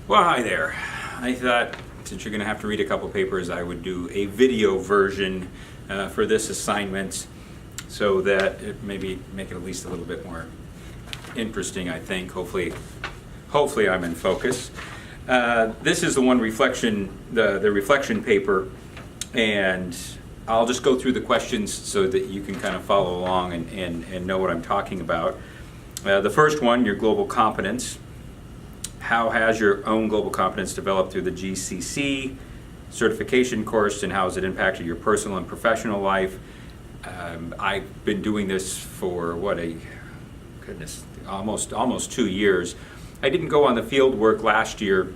Well, hi there. I thought since you're going to have to read a couple papers, I would do a video version for this assignment so that it maybe make it at least a little bit more interesting, I think. Hopefully I'm in focus. This is the one reflection, the reflection paper, and I'll just go through the questions so that you can kind of follow along and know what I'm talking about. The first one, your global competence. How has your own global competence developed through the GCC certification course, and how has it impacted your personal and professional life? I've been doing this for almost 2 years. I didn't go on the field work last year,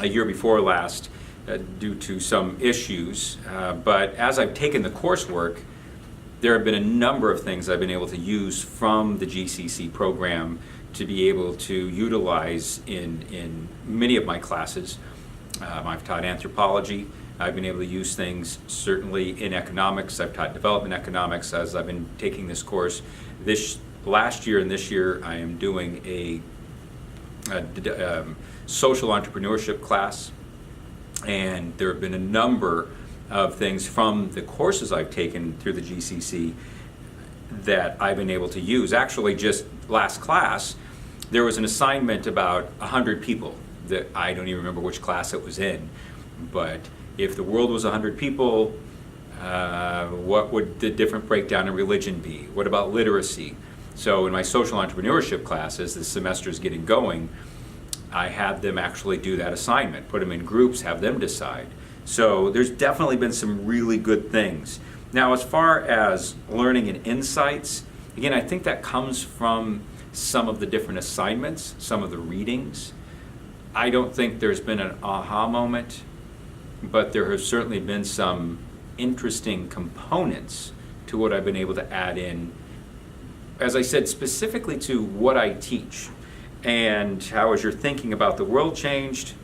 a year before last, due to some issues, but as I've taken the coursework, there have been a number of things I've been able to use from the GCC program to be able to utilize in many of my classes. I've taught anthropology. I've been able to use things certainly in economics. I've taught development economics as I've been taking this course. This last year and this year I am doing a social entrepreneurship class, and there have been a number of things from the courses I've taken through the GCC that I've been able to use. Actually, just last class, there was an assignment about 100 people that I don't even remember which class it was in, but if the world was 100 people, what would the different breakdown in religion be? What about literacy? So in my social entrepreneurship classes, the semester's getting going, I had them actually do that assignment, put them in groups, have them decide. So there's definitely been some really good things. Now, as far as learning and insights, again, I think that comes from some of the different assignments, some of the readings. I don't think there's been an aha moment, but there have certainly been some interesting components to what I've been able to add in, as I said, specifically to what I teach. And how has your thinking about the world changed?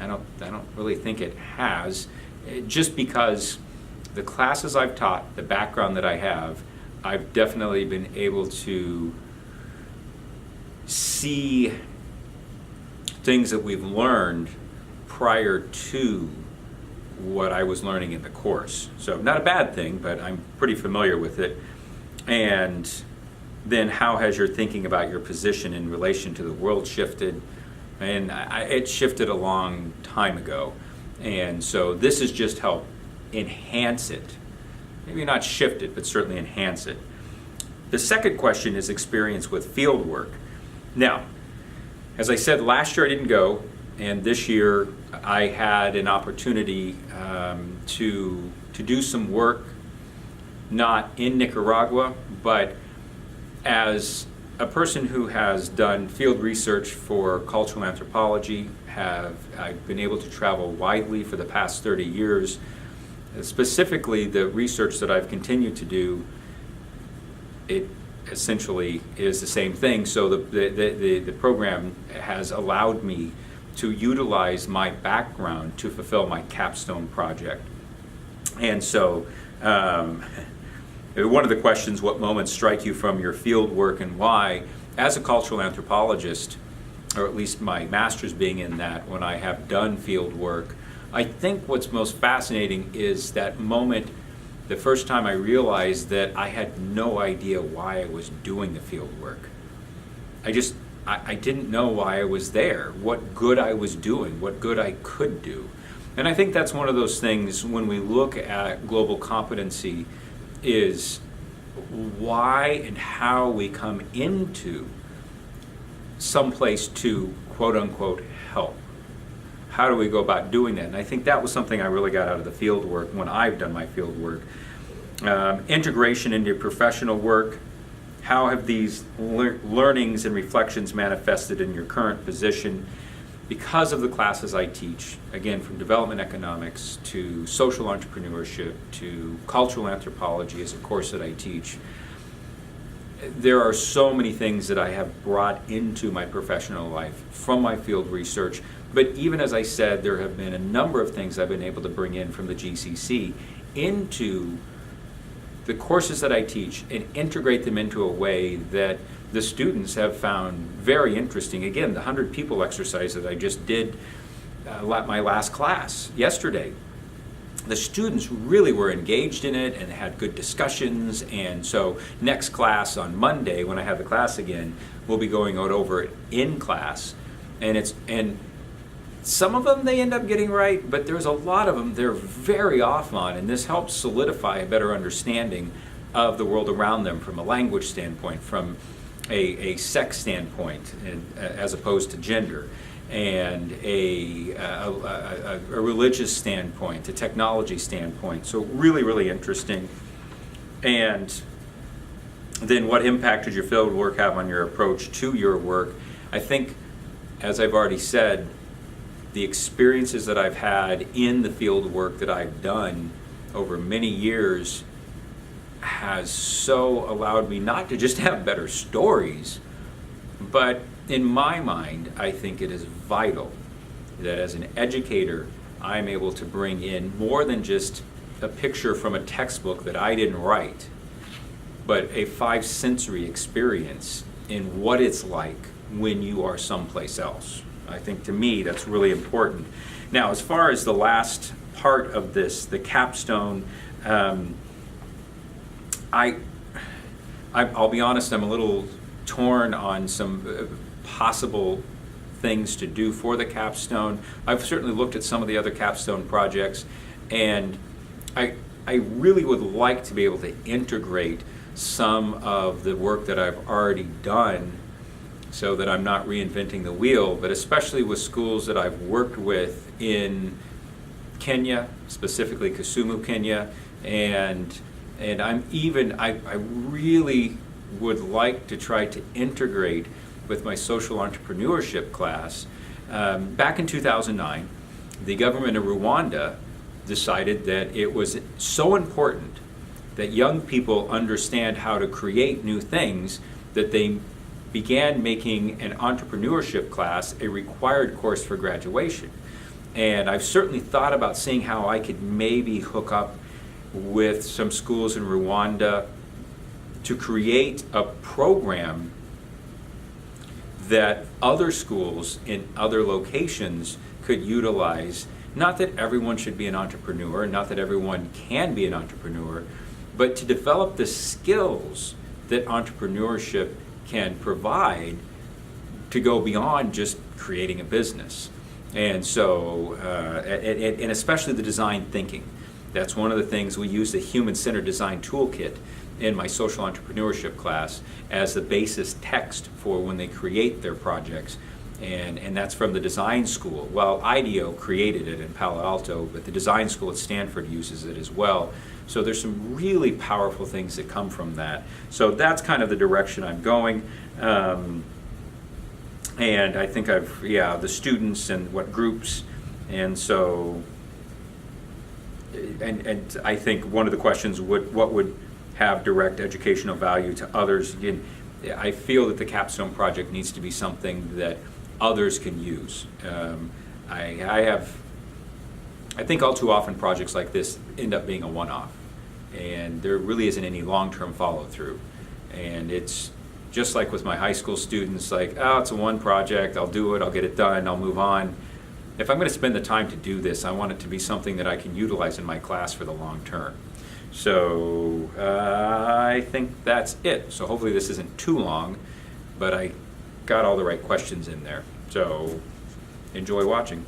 I don't really think it has, just because the classes I've taught, the background that I have, I've definitely been able to see things that we've learned prior to what I was learning in the course. So not a bad thing, but I'm pretty familiar with it. And then how has your thinking about your position in relation to the world shifted? And it shifted a long time ago. And so this has just helped enhance it. Maybe not shift it, but certainly enhance it. The second question is experience with field work. Now, as I said, last year I didn't go, and this year I had an opportunity to do some work, not in Nicaragua, but as a person who has done field research for cultural anthropology. I've been able to travel widely for the past 30 years. Specifically, the research that I've continued to do, it essentially is the same thing. So the program has allowed me to utilize my background to fulfill my capstone project. And so one of the questions, what moments strike you from your field work and why? As a cultural anthropologist, or at least my master's being in that, when I have done field work, I think what's most fascinating is that moment, the first time I realized that I had no idea why I was doing the field work. I didn't know why I was there, what good I was doing, what good I could do. And I think that's one of those things when we look at global competency, is why and how we come into some place to quote unquote help. How do we go about doing that? And I think that was something I really got out of the field work when I've done my field work. Integration into your professional work. How have these learnings and reflections manifested in your current position? Because of the classes I teach, again, from development economics to social entrepreneurship to cultural anthropology as a course that I teach, there are so many things that I have brought into my professional life from my field research. But even as I said, there have been a number of things I've been able to bring in from the GCC into the courses that I teach and integrate them into a way that the students have found very interesting. Again, the 100 people exercise that I just did my last class yesterday, the students really were engaged in it and had good discussions. And so next class on Monday, when I have the class again, we'll be going out over it in class. And some of them they end up getting right, but there's a lot of them they're very off on, and this helps solidify a better understanding of the world around them from a language standpoint, from a sex standpoint, as opposed to gender, and a religious standpoint, a technology standpoint. So really, really interesting. And then what impact did your field work have on your approach to your work? I think, as I've already said, the experiences that I've had in the field work that I've done over many years has so allowed me not to just have better stories, but in my mind, I think it is vital that as an educator, I'm able to bring in more than just a picture from a textbook that I didn't write, but a five-sensory experience in what it's like when you are someplace else. I think, to me, that's really important. Now, as far as the last part of this, the capstone, I'll be honest, I'm a little torn on some possible things to do for the capstone. I've certainly looked at some of the other capstone projects, and I really would like to be able to integrate some of the work that I've already done so that I'm not reinventing the wheel, but especially with schools that I've worked with in Kenya, specifically Kisumu, Kenya, and I really would like to try to integrate with my social entrepreneurship class. Back in 2009, the government of Rwanda decided that it was so important that young people understand how to create new things that they began making an entrepreneurship class a required course for graduation. And I've certainly thought about seeing how I could maybe hook up with some schools in Rwanda to create a program that other schools in other locations could utilize. Not that everyone should be an entrepreneur, not that everyone can be an entrepreneur, but to develop the skills that entrepreneurship can provide to go beyond just creating a business. And so, and especially the design thinking. That's one of the things we use, the Human-Centered Design Toolkit in my social entrepreneurship class as the basis text for when they create their projects. And that's from the design school. Well, IDEO created it in Palo Alto, but the design school at Stanford uses it as well. So there's some really powerful things that come from that. So that's kind of the direction I'm going. And I think the students and what groups, and so, and I think one of the questions what would have direct educational value to others. Again, I feel that the capstone project needs to be something that others can use. I think all too often projects like this end up being a one-off, and there really isn't any long-term follow-through. And it's just like with my high school students, like, oh, it's a one project, I'll do it, I'll get it done, I'll move on. If I'm going to spend the time to do this, I want it to be something that I can utilize in my class for the long term. So I think that's it. So hopefully this isn't too long, but I got all the right questions in there. So enjoy watching.